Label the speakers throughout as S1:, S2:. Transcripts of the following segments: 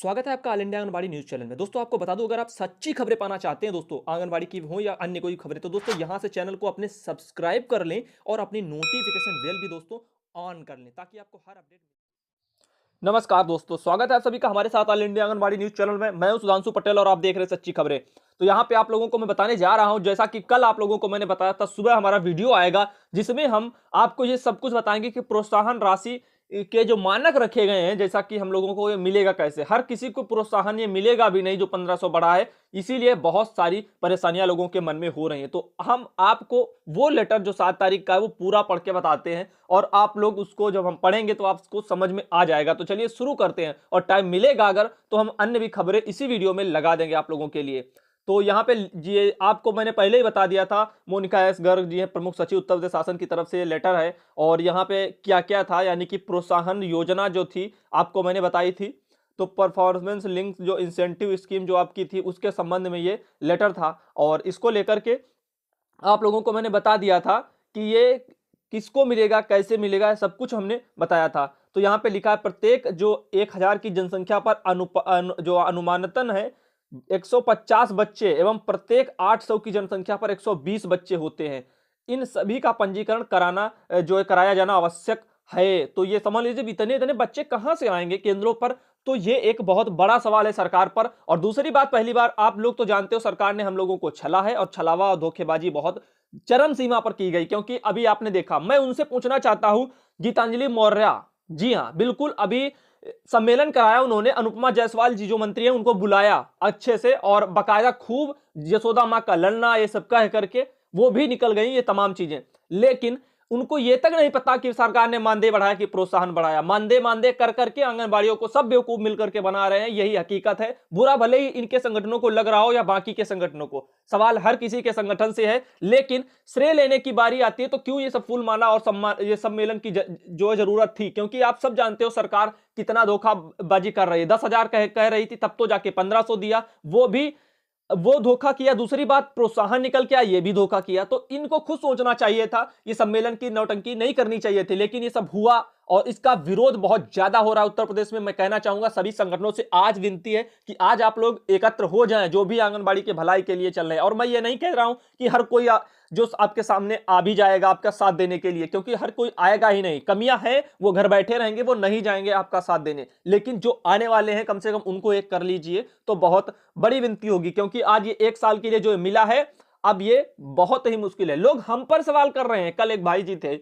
S1: स्वागत है आपका all India anganwadi news channel में। दोस्तों आपको बता दूं, अगर आप सच्ची खबरें पाना चाहते हैं दोस्तों आंगनबाड़ी की हो या अन्य कोई खबरें, तो दोस्तों यहां से चैनल को अपने सब्सक्राइब कर लें और अपनी नोटिफिकेशन बेल भी दोस्तों ऑन कर लें ताकि आपको हर अपडेट। नमस्कार दोस्तों, स्वागत है आप सभी का हमारे साथ all India anganwadi news channel में। मैं हूं सुधांशु पटेल और आप देख रहे हैं सच्ची खबरें। तो यहां पे आप लोगों को मैं बताने जा रहा हूं, जैसा कि कल आप लोगों को मैंने बताया था, सुबह हमारा वीडियो आएगा जिसमें हम आपको ये सब कुछ बताएंगे कि प्रोत्साहन राशि के जो मानक रखे गए हैं, जैसा कि हम लोगों को ये मिलेगा कैसे। हर किसी को प्रोत्साहन ये मिलेगा भी नहीं जो 1500 बढ़ा है, इसीलिए बहुत सारी परेशानियां लोगों के मन में हो रही हैं। तो हम आपको वो लेटर जो 7 तारीख का है वो पूरा पढ़ के बताते हैं और आप लोग उसको जब हम पढ़ेंगे तो आपको समझ में आ जाएगा। तो चलिए शुरू करते हैं, और टाइम मिलेगा अगर तो हम अन्य भी खबरें इसी वीडियो में लगा देंगे आप लोगों के लिए। तो यहाँ पे ये आपको मैंने पहले ही बता दिया था, मोनिका एस गर्ग जी हैं प्रमुख सचिव उत्तर प्रदेश शासन की तरफ से ये लेटर है। और यहाँ पे क्या क्या था, यानी कि प्रोत्साहन योजना जो थी आपको मैंने बताई थी, तो परफॉर्मेंस लिंक जो इंसेंटिव स्कीम जो आपकी थी उसके संबंध में ये लेटर था। और इसको लेकर के आप लोगों को मैंने बता दिया था कि ये किसको मिलेगा, कैसे मिलेगा, सब कुछ हमने बताया था। तो यहाँ पे लिखा है प्रत्येक जो 1000 की जनसंख्या पर जो अनुमानतन है 150 बच्चे एवं प्रत्येक 800 की जनसंख्या पर 120 बच्चे होते हैं, इन सभी का पंजीकरण कराना जो है कराया जाना आवश्यक है। तो ये समझ लीजिए इतने इतने बच्चे कहां से आएंगे केंद्रों पर। तो ये एक बहुत बड़ा सवाल है सरकार पर। और दूसरी बात, पहली बार आप लोग तो जानते हो सरकार ने हम लोगों को छला है, और छलावा और धोखेबाजी बहुत चरम सीमा पर की गई। क्योंकि अभी आपने देखा, मैं उनसे पूछना चाहता हूं, गीतांजलि मौर्य जी, हां बिल्कुल, अभी सम्मेलन कराया उन्होंने, अनुपमा जायसवाल जी जो मंत्री हैं उनको बुलाया अच्छे से और बकायदा खूब यशोदा मां का ललना ये सब कह करके वो भी निकल गई ये तमाम चीजें। लेकिन उनको ये तक नहीं पता कि सरकार ने मानदेय बढ़ाया कि प्रोत्साहन बढ़ाया। मानदेय मानदेय कर करके आंगनबाड़ियों को सब बेवकूफ मिलकर के बना रहे हैं, यही हकीकत है। बुरा भले ही इनके संगठनों को लग रहा हो या बाकी के संगठनों को, सवाल हर किसी के संगठन से है। लेकिन श्रेय लेने की बारी आती है तो क्यों ये सब फूल माला और सम्मान, ये सम्मेलन की जो जरूरत थी। क्योंकि आप सब जानते हो सरकार कितना धोखाबाजी कर रही है। 10,000 कह रही थी, तब तो जाके 1500 दिया, वो धोखा किया। दूसरी बात, प्रोत्साहन निकल के आया, ये भी धोखा किया। तो इनको खुद सोचना चाहिए था, ये सम्मेलन की नौटंकी नहीं करनी चाहिए थी। लेकिन ये सब हुआ और इसका विरोध बहुत ज्यादा हो रहा है उत्तर प्रदेश में। मैं कहना चाहूंगा सभी संगठनों से आज विनती है कि आज आप लोग एकत्र हो जाएं, जो भी आंगनबाड़ी के भलाई के लिए चल रहे हैं। और मैं ये नहीं कह रहा हूं कि हर कोई जो आपके सामने आ भी जाएगा आपका साथ देने के लिए, क्योंकि हर कोई आएगा ही नहीं। कमियां हैं वो घर बैठे रहेंगे, वो नहीं जाएंगे आपका साथ देने। लेकिन जो आने वाले हैं कम से कम उनको एक कर लीजिए तो बहुत बड़ी विनती होगी। क्योंकि आज ये 1 साल के लिए जो मिला है, अब ये बहुत ही मुश्किल है। लोग हम पर सवाल कर रहे हैं। कल एक भाई जी थे,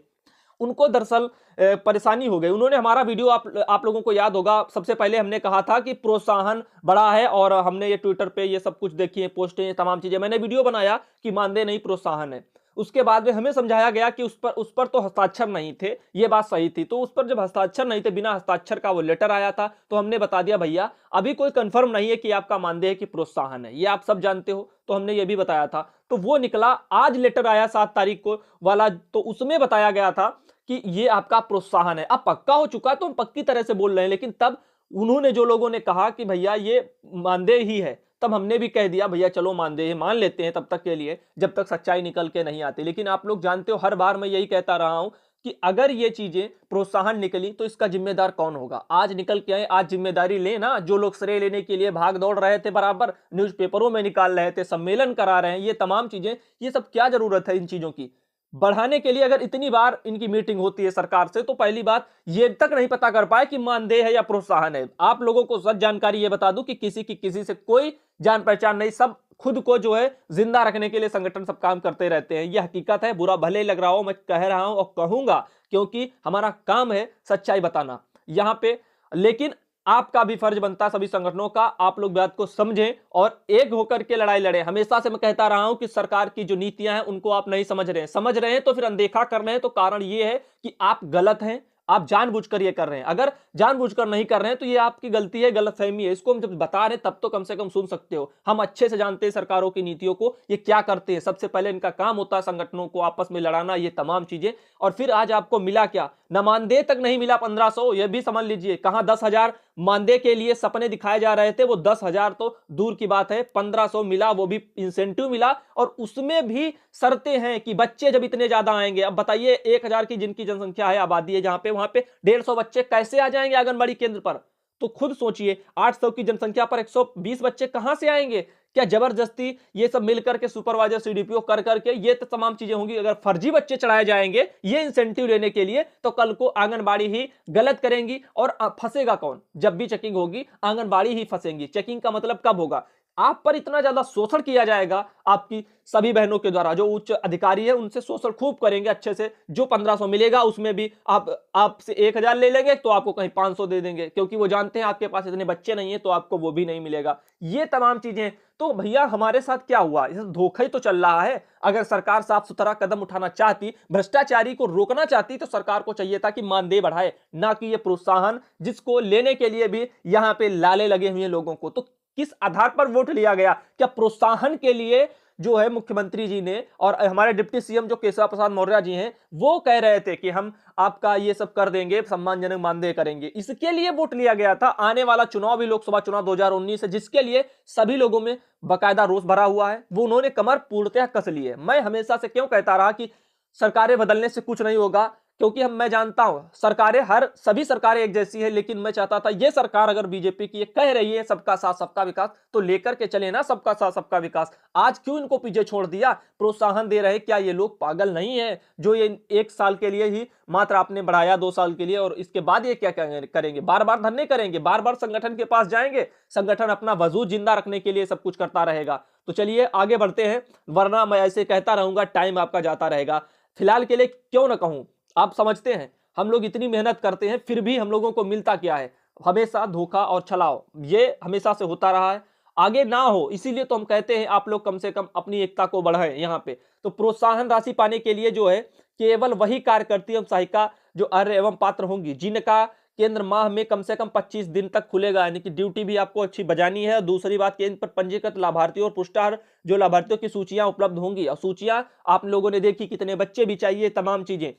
S1: उनको दरअसल परेशानी हो गई। उन्होंने हमारा वीडियो आप लोगों को याद होगा, सबसे पहले हमने कहा था कि प्रोत्साहन बढ़ा है, और हमने ये ट्विटर पे ये सब कुछ देखी है, पोस्टें, ये तमाम चीजें मैंने वीडियो बनाया कि मानदेय नहीं प्रोत्साहन है। उसके बाद में हमें समझाया गया कि उस पर तो हस्ताक्षर नहीं थे, ये बात सही थी। तो उस पर जब हस्ताक्षर नहीं थे, बिना हस्ताक्षर का वो लेटर आया था, तो हमने बता दिया भैया अभी कोई कंफर्म नहीं है कि आपका मानदेय है कि प्रोत्साहन है, ये आप सब जानते हो। तो हमने ये भी बताया था। तो वो निकला, आज लेटर आया 7 तारीख को वाला, तो उसमें बताया गया था कि ये आपका प्रोत्साहन है। अब पक्का हो चुका है तो हम पक्की तरह से बोल रहे हैं। लेकिन तब उन्होंने, जो लोगों ने कहा कि भैया ये मानदेय ही है, तब हमने भी कह दिया भैया चलो मानदेय मान लेते हैं तब तक के लिए, जब तक सच्चाई निकल के नहीं आती। लेकिन आप लोग जानते हो, हर बार मैं यही कहता रहा हूं कि अगर ये चीजें प्रोत्साहन निकली तो इसका जिम्मेदार कौन होगा। आज निकल के आए, आज जिम्मेदारी ले ना। जो लोग श्रेय लेने के लिए भाग दौड़ रहे थे, बराबर न्यूज़पेपरों में निकाल रहे थे, सम्मेलन करा रहे हैं, ये तमाम चीजें, ये सब क्या जरूरत है इन चीजों की बढ़ाने के लिए। अगर इतनी बार इनकी मीटिंग होती है सरकार से, तो पहली बात ये तक नहीं पता कर पाए कि मानदेय है या प्रोत्साहन है। आप लोगों को सच जानकारी ये बता दूं कि किसी की किसी से कोई जान पहचान नहीं, सब खुद को जो है जिंदा रखने के लिए संगठन सब काम करते रहते हैं। यह हकीकत है, बुरा भले लग रहा हो, मैं कह रहा हूं और कहूंगा, क्योंकि हमारा काम है सच्चाई बताना यहां पे। लेकिन आपका भी फर्ज बनता है, सभी संगठनों का, आप लोग बात को समझें और एक होकर के लड़ाई लड़ें। हमेशा से मैं कहता रहा हूं कि सरकार की जो नीतियां हैं उनको आप नहीं समझ रहे हैं तो फिर अनदेखा कर रहे हैं। तो कारण ये है कि आप गलत हैं, आप जानबूझकर ये कर रहे हैं। अगर जानबूझकर नहीं कर रहे हैं तो ये आपकी गलती है, गलतफहमी है। इसको हम जब बता रहे हैं तब तो कम से कम सुन सकते हो। हम अच्छे से जानते हैं सरकारों की नीतियों को, ये क्या करते हैं। सबसे पहले इनका काम होता है संगठनों को आपस में लड़ाना, ये तमाम चीजें। और फिर आज आपको मिला क्या, न मानदेय तक नहीं मिला 1500, ये भी समझ लीजिए। कहां 10,000 मानदेय के लिए सपने दिखाए जा रहे थे, वो 10,000 तो दूर की बात है, 1500 मिला, वो भी इंसेंटिव मिला। और उसमें भी शर्तें हैं कि बच्चे जब इतने ज्यादा आएंगे, अब बताइए 1000 की जिनकी जनसंख्या है, आबादी है जहां पे, वहां पे 150 बच्चे कैसे आ जाएंगे आंगनबाड़ी केंद्र पर। तो खुद सोचिए 800 की जनसंख्या पर 120 बच्चे कहां से आएंगे? क्या जबरदस्ती ये सब मिलकर के सुपरवाइजर सीडीपीओ कर करके ये तो तमाम चीजें होंगी? अगर फर्जी बच्चे चढ़ाए जाएंगे ये इंसेंटिव लेने के लिए, तो कल को आंगनबाड़ी ही गलत करेंगी और फंसेगा कौन? जब भी चेकिंग होगी आंगनबाड़ी ही फंसेंगी। चेकिंग का मतलब कब होगा? आप पर इतना ज्यादा शोषण किया जाएगा, आपकी सभी बहनों के द्वारा, जो उच्च अधिकारी है उनसे शोषण खूब करेंगे अच्छे से। जो 1500 मिलेगा उसमें भी आप आपसे 1000 ले लेंगे तो आपको कहीं 500 दे देंगे, क्योंकि वो जानते हैं आपके पास इतने बच्चे नहीं है, तो आपको वो भी नहीं मिलेगा। ये तमाम चीजें। तो भैया हमारे साथ क्या हुआ? इस धोखा ही तो चल रहा है। अगर सरकार साफ सुथरा कदम उठाना चाहती, भ्रष्टाचारी को रोकना चाहती, तो सरकार को चाहिए था कि मानदेय बढ़ाए, ना कि ये प्रोत्साहन जिसको लेने के लिए भी यहां पे लाले लगे हुए लोगों को। तो किस आधार पर वोट लिया गया? क्या प्रोत्साहन के लिए जो है मुख्यमंत्री जी ने और हमारे डिप्टी सीएम जो केशव प्रसाद मौर्य जी हैं, वो कह रहे थे कि हम आपका ये सब कर देंगे, सम्मानजनक मानदेय करेंगे? इसके लिए वोट लिया गया था। आने वाला चुनाव भी लोकसभा चुनाव 2019 है, जिसके लिए सभी लोगों में बाकायदा रोष भरा हुआ है, वो उन्होंने कमर पूर्णतः कस ली है। मैं हमेशा से क्यों कहता रहा कि सरकारें बदलने से कुछ नहीं होगा, क्योंकि मैं जानता हूं सरकारें सभी सरकारें एक जैसी है, लेकिन मैं चाहता था ये सरकार अगर बीजेपी की ये कह रही है सबका साथ सबका विकास, तो लेकर के चले ना सबका साथ सबका विकास। आज क्यों इनको पीछे छोड़ दिया? प्रोत्साहन दे रहे, क्या ये लोग पागल नहीं है जो ये 1 साल के लिए ही मात्र आपने बढ़ाया, 2 साल के लिए, और इसके बाद ये क्या करेंगे? बार बार धरने करेंगे, बार बार संगठन के पास जाएंगे, संगठन अपना वजूद जिंदा रखने के लिए सब कुछ करता रहेगा। तो चलिए आगे बढ़ते हैं, वरना मैं ऐसे कहता रहूंगा, टाइम आपका जाता रहेगा। फिलहाल के लिए क्यों ना कहूं, आप समझते हैं हम लोग इतनी मेहनत करते हैं, फिर भी हम लोगों को मिलता क्या है? हमेशा धोखा और छलाव, ये हमेशा से होता रहा है, आगे ना हो। इसीलिए तो हम कहते हैं आप लोग कम से कम अपनी एकता को बढ़ाएं। यहाँ पे तो प्रोत्साहन राशि पाने के लिए जो है केवल वही कार्यकर्ती एवं सहायिका जो अर्ह एवं पात्र होंगी, जिनका केंद्र माह में कम से कम 25 दिन तक खुलेगा, यानी कि ड्यूटी भी आपको अच्छी बजानी है। दूसरी बात, केंद्र पर पंजीकृत लाभार्थियों और पुष्टाहार जो लाभार्थियों की सूचियां उपलब्ध होंगी, और सूचियां आप लोगों ने देखी, कितने बच्चे भी चाहिए, तमाम चीजें।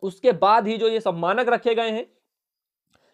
S1: उसके बाद ही जो ये सब मानक रखे गए हैं,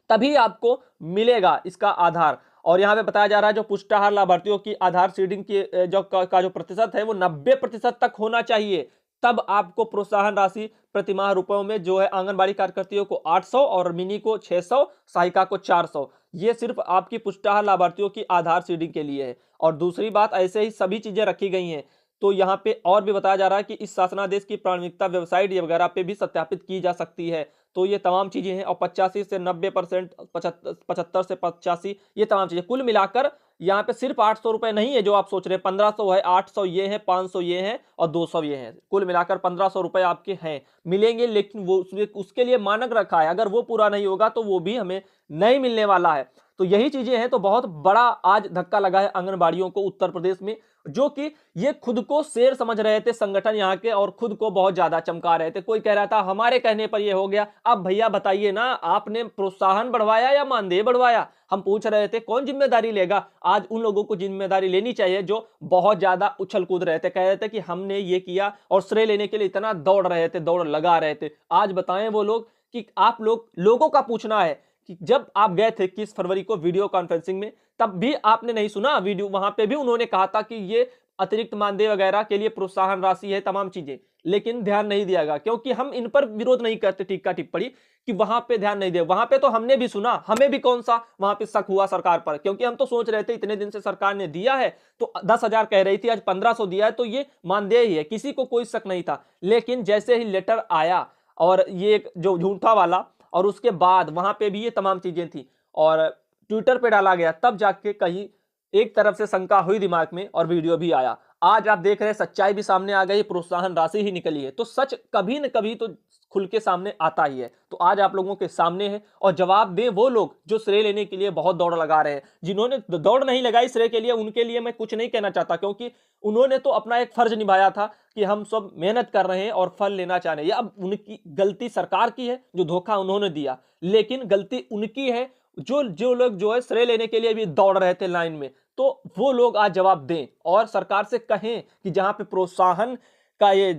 S1: तभी आपको मिलेगा इसका आधार। और यहां पे बताया जा रहा है जो पुष्टाहार लाभार्थियों की आधार सीडिंग की जो का जो प्रतिशत है वो 90% तक होना चाहिए, तब आपको प्रोत्साहन राशि प्रतिमाह रुपयों में जो है आंगनबाड़ी कार्यकर्तियों को 800 और मिनी को 600, सहायिका को 400। ये सिर्फ आपकी पुष्टाहार लाभार्थियों की आधार सीडिंग के लिए है। और दूसरी बात, ऐसे ही सभी चीजें रखी गई हैं। तो यहाँ पे और भी बताया जा रहा है कि इस शासनादेश की प्रामाणिकता वेबसाइट वगैरह पे भी सत्यापित की जा सकती है। तो ये तमाम चीजें हैं। और 85 से 90%, 75 से 85, ये तमाम चीजें कुल मिलाकर यहाँ पे सिर्फ 800 रुपए नहीं है जो आप सोच रहे हैं। 1500 है, 800 ये है, 500 ये है और 200 ये है। कुल मिलाकर 1500 रुपए आपके हैं, मिलेंगे। लेकिन वो उसके लिए मानक रखा है, अगर वो पूरा नहीं होगा तो वो भी हमें नहीं मिलने वाला है। तो यही चीजें हैं। तो बहुत बड़ा आज धक्का लगा है आंगनबाड़ियों को उत्तर प्रदेश में, जो कि ये खुद को शेर समझ रहे थे संगठन यहाँ के, और खुद को बहुत ज्यादा चमका रहे थे। कोई कह रहा था हमारे कहने पर ये हो गया। अब भैया बताइए ना, आपने प्रोत्साहन बढ़वाया या मानदेय बढ़वाया? हम पूछ रहे थे कौन जिम्मेदारी लेगा। आज उन लोगों को जिम्मेदारी लेनी चाहिए जो बहुत ज्यादा उछल कूद रहे थे, कह रहे थे कि हमने ये किया, और श्रेय लेने के लिए इतना दौड़ रहे थे, दौड़ लगा रहे थे। आज बताएं वो लोग कि आप लोगों का पूछना है कि जब आप गए थे 21 फरवरी को वीडियो कॉन्फ्रेंसिंग में, तब भी आपने नहीं सुना वीडियो, वहां पे भी उन्होंने कहा था कि ये अतिरिक्त मानदेय वगैरह के लिए प्रोत्साहन राशि है, तमाम चीजें। लेकिन ध्यान नहीं दिया गया, क्योंकि हम इन पर विरोध नहीं करते टीका टिप्पणी कि वहां पे ध्यान नहीं दिया। वहां पे तो हमने भी सुना, हमें भी कौन सा वहां पे शक हुआ सरकार पर, क्योंकि हम तो सोच रहे थे इतने दिन से सरकार ने दिया है, तो 10,000 कह रही थी, आज 1500 दिया है, तो ये मानदेय ही है, किसी को कोई शक नहीं था। लेकिन जैसे ही लेटर आया और ये जो झूठा वाला, और उसके बाद वहां पे भी ये तमाम चीजें थी और ट्विटर पे डाला गया, तब जाके कहीं एक तरफ से शंका हुई दिमाग में और वीडियो भी आया। आज आप देख रहे हैं सच्चाई भी सामने आ गई, प्रोत्साहन राशि ही निकली है। तो सच कभी न कभी तो खुल के सामने आता ही है। तो आज आप लोगों के सामने है, और जवाब दे वो लोग जो श्रेय लेने के लिए बहुत दौड़ लगा रहे हैं। जिन्होंने दौड़ नहीं लगाई श्रेय के लिए, उनके लिए मैं कुछ नहीं कहना चाहता, क्योंकि उन्होंने तो अपना एक फर्ज निभाया था कि हम सब मेहनत कर रहे हैं और फल लेना चाह रहे हैं। अब उनकी गलती सरकार की है जो धोखा उन्होंने दिया, लेकिन गलती उनकी है जो लोग जो है श्रेय लेने के लिए भी दौड़ रहे थे लाइन में। तो वो लोग आज जवाब दें और सरकार से कहें कि जहां पे प्रोत्साहन का ये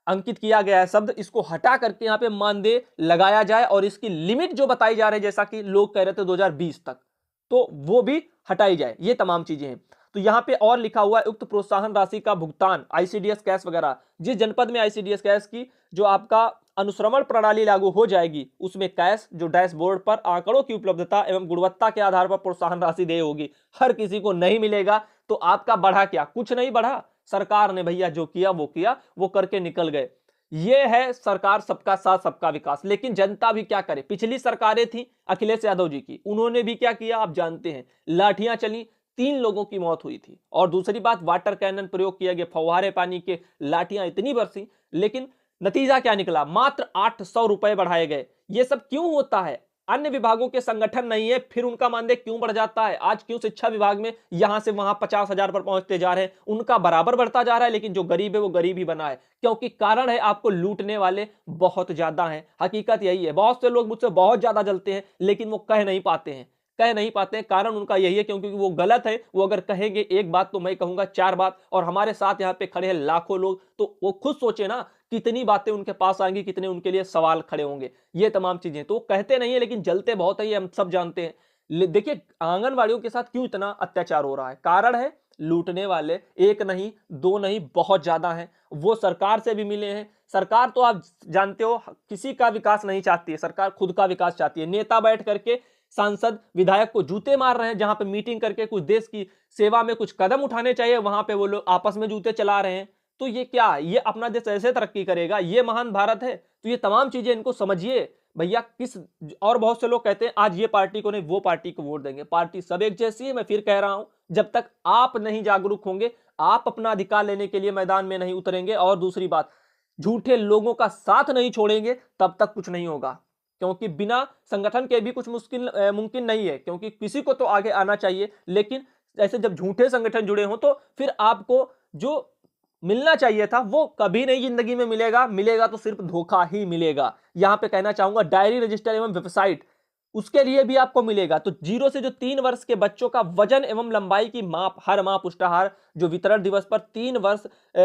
S1: अंकित किया गया है शब्द, इसको हटा करके यहाँ पे मानदेय लगाया जाए, और इसकी लिमिट जो बताई जा रही है, जैसा कि लोग कह रहे थे 2020 तक, तो वो भी हटाई जाए। ये तमाम चीजें हैं। तो यहाँ पे और लिखा हुआ है उक्त प्रोत्साहन राशि का भुगतान आईसीडीएस कैश वगैरह, जिस जनपद में आईसीडीएस कैश की जो आपका अनुश्रवण प्रणाली लागू हो जाएगी उसमें कैश जो डैशबोर्ड पर आंकड़ों की उपलब्धता एवं गुणवत्ता के आधार पर प्रोत्साहन राशि देय होगी। हर किसी को नहीं मिलेगा तो आपका बढ़ा क्या? कुछ नहीं बढ़ा। सरकार ने भैया जो किया वो करके निकल गए। ये है सरकार सबका साथ सबका विकास। लेकिन जनता भी क्या करे? पिछली सरकारें थी अखिलेश यादव जी की, उन्होंने भी क्या किया आप जानते हैं, लाठियां चली, 3 लोगों की मौत हुई थी। और दूसरी बात, वाटर कैनन प्रयोग किया गया, फव्वारे पानी के लाठियां इतनी बरसी, लेकिन नतीजा क्या निकला? मात्र 800 रुपए बढ़ाए गए। ये सब क्यों होता है? अन्य विभागों के संगठन नहीं है, फिर उनका मानदेय क्यों बढ़ जाता है? आज क्यों शिक्षा विभाग में यहां से वहां 50,000 पर पहुंचते जा रहे हैं? उनका बराबर बढ़ता जा रहा है, लेकिन जो गरीब है वो गरीब ही बना है। क्योंकि कारण है आपको लूटने वाले बहुत ज्यादा हैं। हकीकत यही है। बहुत से लोग मुझसे बहुत ज्यादा जलते हैं, लेकिन वो कह नहीं पाते हैं, कारण उनका यही है क्योंकि वो गलत है। वो अगर कहेंगे एक बात तो मैं कहूंगा 4 बात, और हमारे साथ यहाँ पे खड़े हैं लाखों लोग, तो वो खुद सोचे ना कितनी बातें उनके पास आएंगी, कितने उनके लिए सवाल खड़े होंगे। ये तमाम चीजें तो वो कहते नहीं है, लेकिन जलते बहुत है, ये हम सब जानते हैं। देखिए आंगनवाड़ियों के साथ क्यों इतना अत्याचार हो रहा है? कारण है लूटने वाले एक नहीं, दो नहीं, बहुत ज्यादा हैं। वो सरकार से भी मिले हैं। सरकार तो आप जानते हो किसी का विकास नहीं चाहती है, सरकार खुद का विकास चाहती है। नेता बैठ करके सांसद विधायक को जूते मार रहे हैं, जहां पे मीटिंग करके कुछ देश की सेवा में कुछ कदम उठाने चाहिए, वहां पे वो लोग आपस में जूते चला रहे हैं। तो ये क्या, ये अपना देश ऐसे तरक्की करेगा? ये महान भारत है? तो ये तमाम चीजें इनको समझिए भैया। किस और बहुत से लोग कहते हैं आज ये पार्टी को नहीं वो पार्टी को वोट देंगे। पार्टी सब एक जैसी है। मैं फिर कह रहा हूं, जब तक आप नहीं जागरूक होंगे, आप अपना अधिकार लेने के लिए मैदान में नहीं उतरेंगे, और दूसरी बात, झूठे लोगों का साथ नहीं छोड़ेंगे, तब तक कुछ नहीं होगा। क्योंकि बिना संगठन के भी कुछ मुमकिन नहीं है, क्योंकि किसी को तो आगे आना चाहिए। लेकिन ऐसे जब झूठे संगठन जुड़े हों तो फिर आपको जो मिलना चाहिए था वो कभी नहीं जिंदगी में मिलेगा। मिलेगा तो सिर्फ धोखा ही मिलेगा। यहां पे कहना चाहूंगा डायरी रजिस्टर एवं वेबसाइट, उसके लिए भी आपको मिलेगा। तो 0 से जो 3 वर्ष के बच्चों का वजन एवं लंबाई की माप हर माह पुष्टाहार जो वितरण दिवस पर 3 वर्ष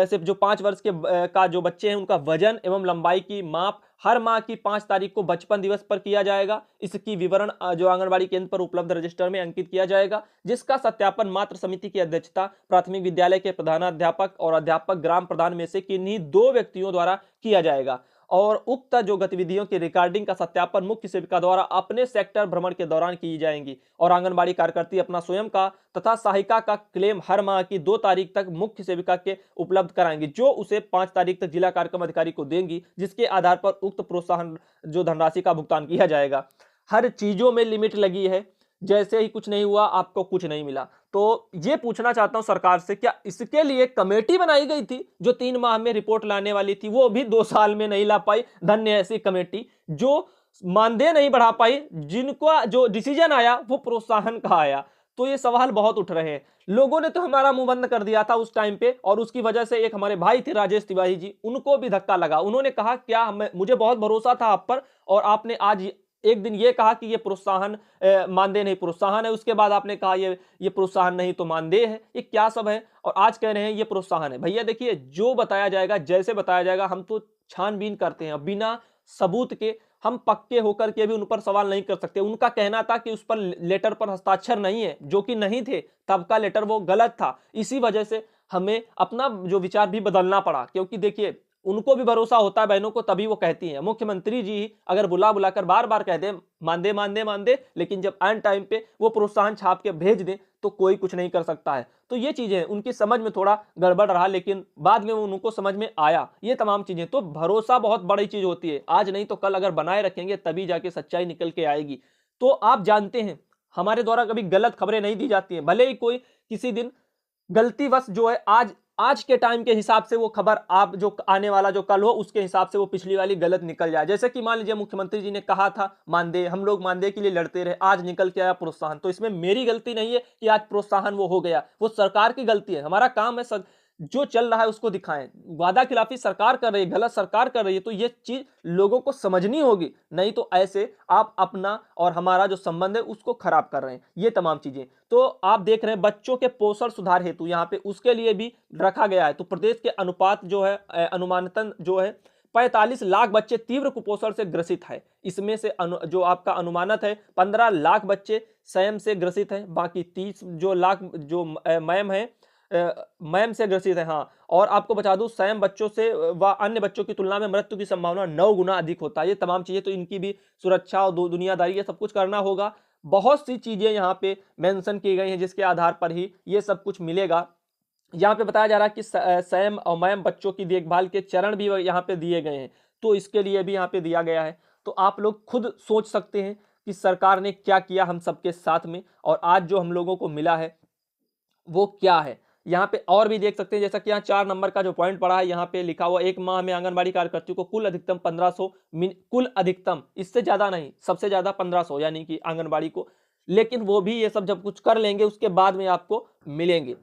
S1: से जो 5 वर्ष के का जो बच्चे हैं उनका वजन एवं लंबाई की माप हर माह की 5 तारीख को बचपन दिवस पर किया जाएगा। इसकी विवरण जो आंगनबाड़ी केंद्र पर उपलब्ध रजिस्टर में अंकित किया जाएगा, जिसका सत्यापन मात्र समिति की अध्यक्षता प्राथमिक विद्यालय के प्रधानाध्यापक और अध्यापक ग्राम प्रधान में से किन्हीं 2 व्यक्तियों द्वारा किया जाएगा। और उक्त जो गतिविधियों की रिकॉर्डिंग का सत्यापन मुख्य सेविका द्वारा अपने सेक्टर भ्रमण के दौरान की जाएंगी। और आंगनबाड़ी कार्यकर्ती अपना स्वयं का तथा सहायिका का क्लेम हर माह की 2 तारीख तक मुख्य सेविका के उपलब्ध कराएंगी, जो उसे 5 तारीख तक जिला कार्यक्रम अधिकारी को देंगी, जिसके आधार पर उक्त प्रोत्साहन जो धनराशि का भुगतान किया जाएगा। हर चीजों में लिमिट लगी है। जैसे ही कुछ नहीं हुआ आपको कुछ नहीं मिला। तो ये पूछना चाहता हूं सरकार से, क्या इसके लिए कमेटी बनाई गई थी जो 3 माह में रिपोर्ट लाने वाली थी? वो भी 2 साल में नहीं ला पाई। धन्य ऐसी कमेटी जो मानदेय नहीं बढ़ा पाई, जिनका जो डिसीजन आया वो प्रोत्साहन का आया। तो ये सवाल बहुत उठ रहे हैं। लोगों ने तो हमारा मुंह बंद कर दिया था उस टाइम पे, और उसकी वजह से एक हमारे भाई थे राजेश तिवारी जी, उनको भी धक्का लगा। उन्होंने कहा क्या मुझे बहुत भरोसा था आप पर, और आपने आज एक दिन ये कहा कि ये प्रोत्साहन मानदेय नहीं प्रोत्साहन है, उसके बाद आपने कहा ये प्रोत्साहन नहीं तो मानदेय है। ये क्या सब है? और आज कह रहे हैं ये प्रोत्साहन है। भैया देखिए, जो बताया जाएगा जैसे बताया जाएगा, हम तो छानबीन करते हैं। बिना सबूत के हम पक्के होकर के भी उन पर सवाल नहीं कर सकते। उनका कहना था कि उस पर लेटर पर हस्ताक्षर नहीं है, जो कि नहीं थे, तब का लेटर वो गलत था। इसी वजह से हमें अपना जो विचार भी बदलना पड़ा, क्योंकि देखिए उनको भी भरोसा होता है बहनों को, तभी वो कहती हैं। मुख्यमंत्री जी अगर बुला बुलाकर बार बार कह दें मानदे मानदे मानदे, लेकिन जब एंड टाइम पे वो प्रोत्साहन छाप के भेज दें तो कोई कुछ नहीं कर सकता है। तो ये चीजें उनकी समझ में थोड़ा गड़बड़ रहा, लेकिन बाद में उनको समझ में आया ये तमाम चीजें। तो भरोसा बहुत बड़ी चीज होती है, आज नहीं तो कल अगर बनाए रखेंगे तभी जाके सच्चाई निकल के आएगी। तो आप जानते हैं हमारे द्वारा कभी गलत खबरें नहीं दी जाती हैं, भले ही कोई किसी दिन गलतीवश जो है आज के टाइम के हिसाब से वो खबर आप जो आने वाला जो कल हो उसके हिसाब से वो पिछली वाली गलत निकल जाए। जैसे कि मान लीजिए मुख्यमंत्री जी ने कहा था मानदेय, हम लोग मानदेय के लिए लड़ते रहे, आज निकल के आया प्रोत्साहन। तो इसमें मेरी गलती नहीं है कि आज प्रोत्साहन वो हो गया, वो सरकार की गलती है। हमारा काम है जो चल रहा है उसको दिखाएं। वादा खिलाफी सरकार कर रही है, गलत सरकार कर रही है, तो ये चीज लोगों को समझनी होगी। नहीं तो ऐसे आप अपना और हमारा जो संबंध है उसको खराब कर रहे हैं। ये तमाम चीजें तो आप देख रहे हैं। बच्चों के पोषण सुधार हेतु यहाँ पे उसके लिए भी रखा गया है। तो प्रदेश के अनुपात जो है अनुमानतन जो है 45 लाख बच्चे तीव्र कुपोषण से ग्रसित है। इसमें से जो आपका अनुमानित है 15 लाख बच्चे स्वयं से ग्रसित हैं, बाकी 30 जो लाख जो मैम से ग्रसित है। हाँ, और आपको बता दूं स्वयं बच्चों से व अन्य बच्चों की तुलना में मृत्यु की संभावना 9 गुना अधिक होता है। ये तमाम चीजें तो इनकी भी सुरक्षा और दुनियादारी ये सब कुछ करना होगा। बहुत सी चीजें यहाँ पे मेंशन की गई हैं जिसके आधार पर ही ये सब कुछ मिलेगा। यहाँ पे बताया जा रहा है कि सैम और मैम बच्चों की देखभाल के चरण भी यहाँ पे दिए गए हैं, तो इसके लिए भी यहाँ पे दिया गया है। तो आप लोग खुद सोच सकते हैं कि सरकार ने क्या किया हम सबके साथ में, और आज जो हम लोगों को मिला है वो क्या है। यहाँ पे और भी देख सकते हैं, जैसा कि यहाँ 4 नंबर का जो पॉइंट पड़ा है यहाँ पे लिखा हुआ, एक माह में आंगनबाड़ी कार्यकर्तियों को कुल अधिकतम 1500, कुल अधिकतम, इससे ज्यादा नहीं, सबसे ज्यादा 1500 यानी कि आंगनबाड़ी को, लेकिन वो भी ये सब जब कुछ कर लेंगे उसके बाद में आपको मिलेंगे।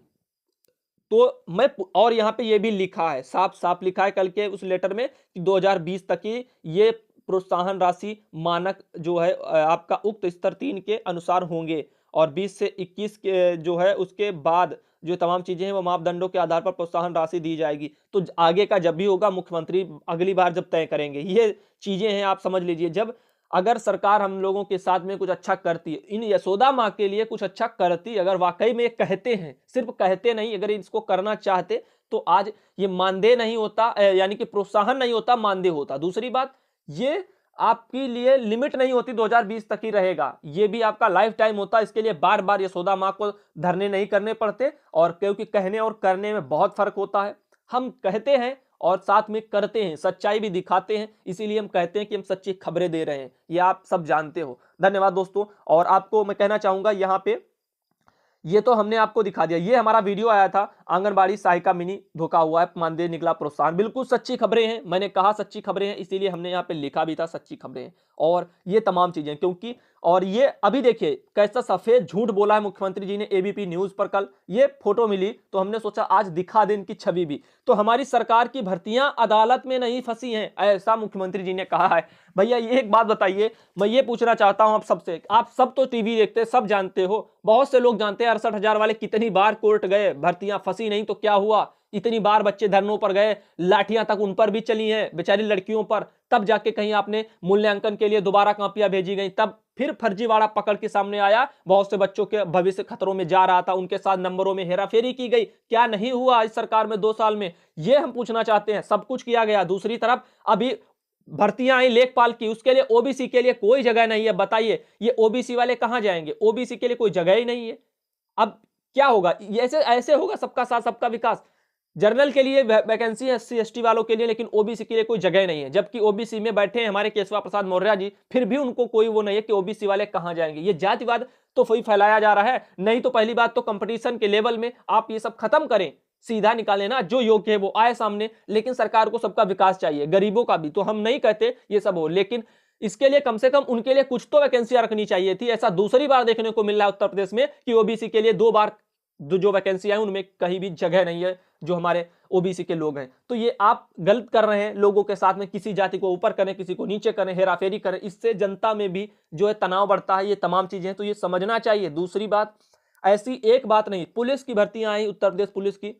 S1: तो मैं और यहाँ पे ये भी लिखा है, साफ साफ लिखा है कल के उस लेटर में कि 2020 तक की ये प्रोत्साहन राशि मानक जो है आपका उक्त स्तर 3 के अनुसार होंगे, और 20 से 21 के जो है उसके बाद जो तमाम चीजें हैं वो मापदंडों के आधार पर प्रोत्साहन राशि दी जाएगी। तो आगे का जब भी होगा मुख्यमंत्री अगली बार जब तय करेंगे, ये चीजें हैं आप समझ लीजिए। जब अगर सरकार हम लोगों के साथ में कुछ अच्छा करती है, इन यशोदा माँ के लिए कुछ अच्छा करती, अगर वाकई में कहते हैं, सिर्फ कहते नहीं, अगर इसको करना चाहते तो आज ये मानदेय नहीं होता, यानी कि प्रोत्साहन नहीं होता, मानदेय होता। दूसरी बात, ये आपके लिए लिमिट नहीं होती 2020 तक ही रहेगा, ये भी आपका लाइफ टाइम होता। इसके लिए बार बार यशोदा माँ को धरने नहीं करने पड़ते, और क्योंकि कहने और करने में बहुत फर्क होता है। हम कहते हैं और साथ में करते हैं, सच्चाई भी दिखाते हैं, इसीलिए हम कहते हैं कि हम सच्ची खबरें दे रहे हैं, ये आप सब जानते हो। धन्यवाद दोस्तों। और आपको मैं कहना चाहूंगा यहाँ पे, ये तो हमने आपको दिखा दिया, ये हमारा वीडियो आया था आंगनबाड़ी सहायिका मिनी धोखा हुआ है, मानदेय निकला प्रोत्साहन, बिल्कुल सच्ची खबरें हैं, मैंने कहा सच्ची खबरें हैं, इसीलिए हमने यहाँ पे लिखा भी था सच्ची खबरें हैं। और ये तमाम चीजें क्योंकि, और ये अभी देखिए कैसा सफेद झूठ बोला है मुख्यमंत्री जी ने एबीपी न्यूज पर कल, ये फोटो मिली तो हमने सोचा आज दिखा दें इनकी छवि भी। तो हमारी सरकार की भर्तियां अदालत में नहीं फंसी हैं, ऐसा मुख्यमंत्री जी ने कहा है। भैया ये एक बात बताइए, मैं ये पूछना चाहता हूं आप सबसे, आप सब तो टीवी देखते, सब जानते हो, बहुत से लोग जानते हैं 68,000 वाले कितनी बार कोर्ट गए, भर्तियां फंसी नहीं तो क्या हुआ, इतनी बार बच्चे धरनों पर गए, लाठियां तक उन पर भी चली हैं बेचारी लड़कियों पर, तब जाके कहीं आपने मूल्यांकन के लिए दोबारा कॉपियां भेजी गई, तब फिर फर्जीवाड़ा पकड़ के सामने आया, बहुत से बच्चों के भविष्य खतरों में जा रहा था, उनके साथ नंबरों में हेराफेरी की गई, क्या नहीं हुआ इस सरकार में 2 साल में, ये हम पूछना चाहते हैं। सब कुछ किया गया, दूसरी तरफ अभी भर्तियां आई लेखपाल की, उसके लिए ओबीसी के लिए कोई जगह नहीं है। बताइए ये ओबीसी वाले कहां जाएंगे, ओबीसी के लिए कोई जगह ही नहीं है। अब क्या होगा, ऐसे ऐसे होगा सबका साथ सबका विकास। जनरल के लिए वैकेंसी है, एससी एसटी वालों के लिए, लेकिन ओबीसी के लिए कोई जगह नहीं है, जबकि ओबीसी में बैठे हैं हमारे केशवा प्रसाद मौर्य जी, फिर भी उनको कोई वो नहीं है कि ओबीसी वाले कहां जाएंगे। ये जातिवाद तो वही फैलाया जा रहा है। नहीं तो पहली बात तो कंपटीशन के लेवल में आप ये सब खत्म करें, सीधा निकालें ना, जो योग्य है वो आए सामने। लेकिन सरकार को सबका विकास चाहिए, गरीबों का भी, तो हम नहीं कहते ये सब हो, लेकिन इसके लिए कम से कम उनके लिए कुछ तो वैकेंसियां रखनी चाहिए थी। ऐसा दूसरी बार देखने को मिल रहा है उत्तर प्रदेश में कि ओबीसी के लिए 2 बार जो वैकेंसी है उनमें कहीं भी जगह नहीं है जो हमारे ओबीसी के लोग हैं। तो ये आप गलत कर रहे हैं, लोगों के साथ में किसी जाति को ऊपर करें, किसी को नीचे करें, हेराफेरी करें, इससे जनता में भी जो है तनाव बढ़ता है। ये तमाम चीजें तो ये समझना चाहिए। दूसरी बात, ऐसी एक बात नहीं, पुलिस की भर्तियां आई, उत्तर प्रदेश पुलिस की,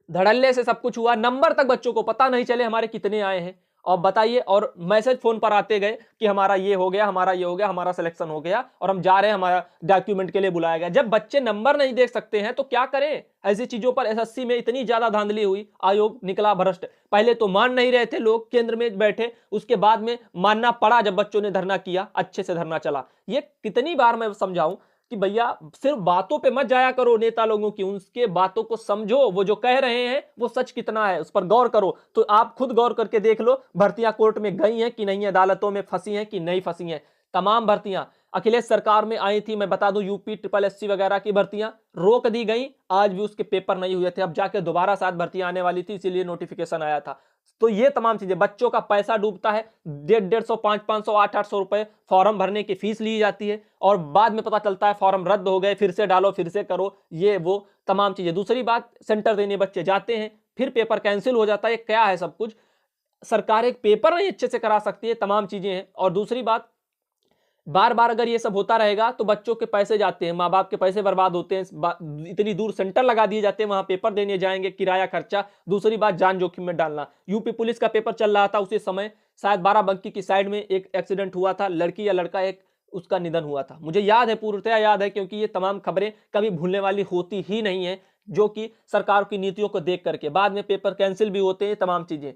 S1: धड़ल्ले से सब कुछ हुआ, नंबर तक बच्चों को पता नहीं चले हमारे कितने आए हैं। और बताइए, और मैसेज फोन पर आते गए कि हमारा ये हो गया, हमारा ये हो गया, हमारा सिलेक्शन हो गया, और हम जा रहे हैं, हमारा डॉक्यूमेंट के लिए बुलाया गया। जब बच्चे नंबर नहीं देख सकते हैं तो क्या करें। ऐसी चीजों पर एसएससी में इतनी ज्यादा धांधली हुई, आयोग निकला भ्रष्ट। पहले तो मान नहीं रहे थे लोग, केंद्र में बैठे, उसके बाद में मानना पड़ा जब बच्चों ने धरना किया, अच्छे से धरना चला। ये कितनी बार मैं समझाऊं कि भैया सिर्फ बातों पे मत जाया करो नेता लोगों की, उनके बातों को समझो, वो जो कह रहे हैं वो सच कितना है उस पर गौर करो। तो आप खुद गौर करके देख लो, भर्तियां कोर्ट में गई हैं कि नहीं, अदालतों में फंसी हैं कि नहीं फंसी हैं। तमाम भर्तियां अखिलेश सरकार में आई थी, मैं बता दूं यूपी ट्रिपल एससी वगैरह की भर्तियां रोक दी गई, आज भी उसके पेपर नहीं हुए थे, अब जाके दोबारा 7 भर्तियां आने वाली थी, इसीलिए नोटिफिकेशन आया था। तो ये तमाम चीजें, बच्चों का पैसा डूबता है, 150, 500, 800 रुपए फॉर्म भरने की फीस ली जाती है, और बाद में पता चलता है फॉर्म रद्द हो गए, फिर से डालो, फिर से करो, ये वो तमाम चीजें। दूसरी बात, सेंटर देने बच्चे जाते हैं, फिर पेपर कैंसिल हो जाता है, क्या है सब कुछ। सरकार एक पेपर नहीं अच्छे से करा सकती है, तमाम चीजें हैं। और दूसरी बात, बार बार अगर ये सब होता रहेगा तो बच्चों के पैसे जाते हैं, माँ बाप के पैसे बर्बाद होते हैं, इतनी दूर सेंटर लगा दिए जाते हैं, वहां पेपर देने जाएंगे, किराया खर्चा, दूसरी बात जान जोखिम में डालना। यूपी पुलिस का पेपर चल रहा था उसी समय, शायद बाराबंकी की साइड में एक एक्सीडेंट हुआ था, लड़की या लड़का एक उसका निधन हुआ था, मुझे याद है, पूर्णतया याद है, क्योंकि ये तमाम खबरें कभी भूलने वाली होती ही नहीं है, जो कि सरकार की नीतियों को देख करके बाद में पेपर कैंसिल भी होते हैं, तमाम चीजें।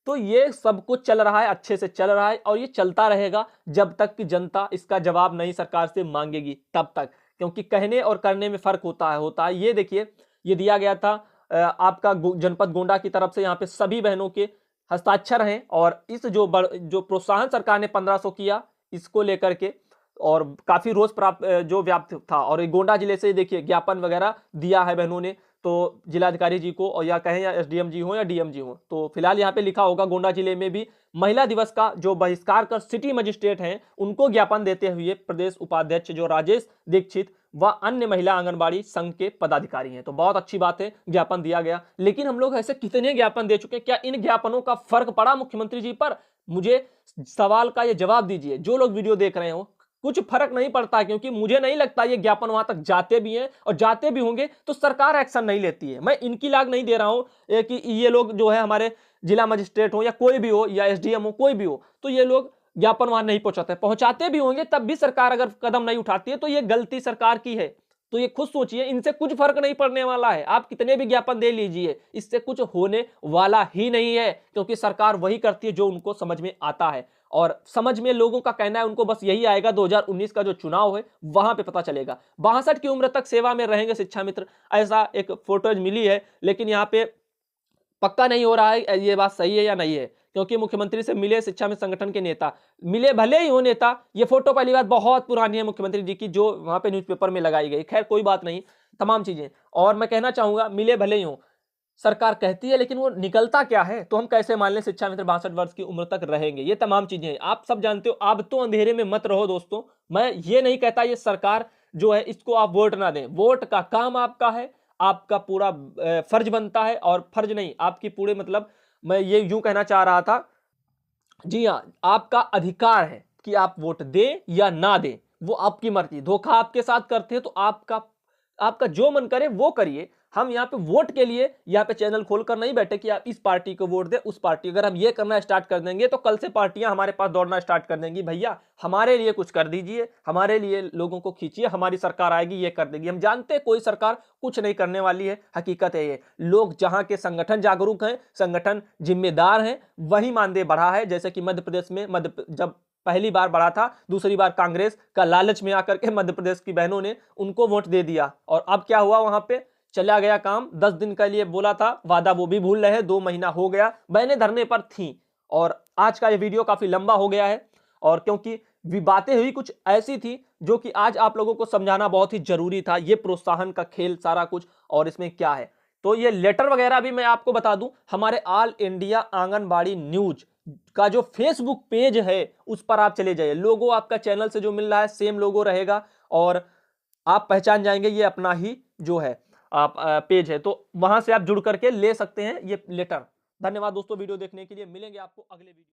S1: तो ये सब कुछ चल रहा है, अच्छे से चल रहा है, और ये चलता रहेगा जब तक कि जनता इसका जवाब नहीं सरकार से मांगेगी, तब तक, क्योंकि कहने और करने में फर्क होता है। ये देखिए, ये दिया गया था आपका जनपद गोंडा की तरफ से, यहाँ पे सभी बहनों के हस्ताक्षर हैं, और इस जो प्रोत्साहन सरकार ने 1500 किया, इसको लेकर के और काफी रोष प्राप्त जो व्याप्त था, और गोंडा जिले से देखिए ज्ञापन वगैरह दिया है बहनों ने, तो जिलाधिकारी जी को, और या कहें या एसडीएम जी हो या डीएम जी हो, तो फिलहाल यहाँ पे लिखा होगा गोंडा जिले में भी महिला दिवस का जो बहिष्कार कर सिटी मजिस्ट्रेट हैं उनको ज्ञापन देते हुए प्रदेश उपाध्यक्ष जो राजेश दीक्षित व अन्य महिला आंगनबाड़ी संघ के पदाधिकारी हैं। तो बहुत अच्छी बात है, ज्ञापन दिया गया, लेकिन हम लोग ऐसे कितने ज्ञापन दे चुके हैं, क्या इन ज्ञापनों का फर्क पड़ा मुख्यमंत्री जी पर? मुझे सवाल का ये जवाब दीजिए, जो लोग वीडियो देख रहे हो, कुछ फर्क नहीं पड़ता, क्योंकि मुझे नहीं लगता ये ज्ञापन वहां तक जाते भी हैं, और जाते भी होंगे तो सरकार एक्शन नहीं लेती है। मैं इनकी लाग नहीं दे रहा हूं कि ये लोग जो है हमारे जिला मजिस्ट्रेट हो या कोई भी हो या एसडीएम हो, कोई भी हो, तो ये लोग ज्ञापन वहां नहीं पहुंचाते भी होंगे, तब भी सरकार अगर कदम नहीं उठाती है तो ये गलती सरकार की है। तो ये खुद सोचिए, इनसे कुछ फर्क नहीं पड़ने वाला है, आप कितने भी ज्ञापन दे लीजिए, इससे कुछ होने वाला ही नहीं है, क्योंकि सरकार वही करती है जो उनको समझ में आता है, और समझ में लोगों का कहना है उनको बस यही आएगा 2019 का जो चुनाव है वहां पे पता चलेगा। 62 की उम्र तक सेवा में रहेंगे शिक्षा मित्र, ऐसा एक फोटोज मिली है, लेकिन यहाँ पे पक्का नहीं हो रहा है ये बात सही है या नहीं है, क्योंकि मुख्यमंत्री से मिले शिक्षा में संगठन के नेता, मिले भले ही हो नेता, ये फोटो पहली बात बहुत पुरानी है मुख्यमंत्री जी की, जो वहां पे न्यूज़पेपर में लगाई गई, खैर कोई बात नहीं, तमाम चीजें। और मैं कहना चाहूंगा, मिले भले ही हो सरकार कहती है, लेकिन वो निकलता क्या है, तो हम कैसे मान लें शिक्षा मित्र 62 वर्ष की उम्र तक रहेंगे, ये तमाम चीजें आप सब जानते हो। आप तो अंधेरे में मत रहो दोस्तों, मैं ये नहीं कहता ये सरकार जो है इसको आप वोट ना दें, वोट का काम आपका है, आपका पूरा फर्ज बनता है, और फर्ज नहीं आपकी पूरे मतलब, मैं ये यूं कहना चाह रहा था, जी हाँ, आपका अधिकार है कि आप वोट दें या ना दें, वो आपकी मर्जी। धोखा आपके साथ करते हैं तो आपका जो मन करे वो करिए। हम यहाँ पे वोट के लिए यहाँ पे चैनल खोलकर नहीं बैठे कि आप इस पार्टी को वोट दे, उस पार्टी, अगर हम ये करना स्टार्ट कर देंगे तो कल से पार्टियां हमारे पास दौड़ना स्टार्ट कर देंगी, भैया हमारे लिए कुछ कर दीजिए, हमारे लिए लोगों को खींचिए, हमारी सरकार आएगी ये कर देगी। हम जानते हैं कोई सरकार कुछ नहीं करने वाली है, हकीकत है ये। लोग जहां के संगठन जागरूक हैं, संगठन जिम्मेदार हैं, वही मानदेय बढ़ा है। जैसे कि मध्य प्रदेश में जब पहली बार बढ़ा था, दूसरी बार कांग्रेस का लालच में आकर के मध्य प्रदेश की बहनों ने उनको वोट दे दिया, और अब क्या हुआ, वहां पे चला गया काम। 10 दिन के लिए बोला था वादा, वो भी भूल रहे, 2 महीना हो गया, बहनें धरने पर थीं। और आज का ये वीडियो काफी लंबा हो गया है, और क्योंकि बातें हुई कुछ ऐसी थी जो कि आज आप लोगों को समझाना बहुत ही जरूरी था, ये प्रोत्साहन का खेल सारा कुछ, और इसमें क्या है। तो ये लेटर वगैरह भी मैं आपको बता दूं, हमारे ऑल इंडिया आंगनबाड़ी न्यूज का जो फेसबुक पेज है उस पर आप चले जाइए, लोगो आपका चैनल से जो मिल रहा है सेम लोगो रहेगा, और आप पहचान जाएंगे ये अपना ही जो है आप पेज है, तो वहां से आप जुड़ करके ले सकते हैं ये लेटर। धन्यवाद दोस्तों वीडियो देखने के लिए, मिलेंगे आपको अगले वीडियो।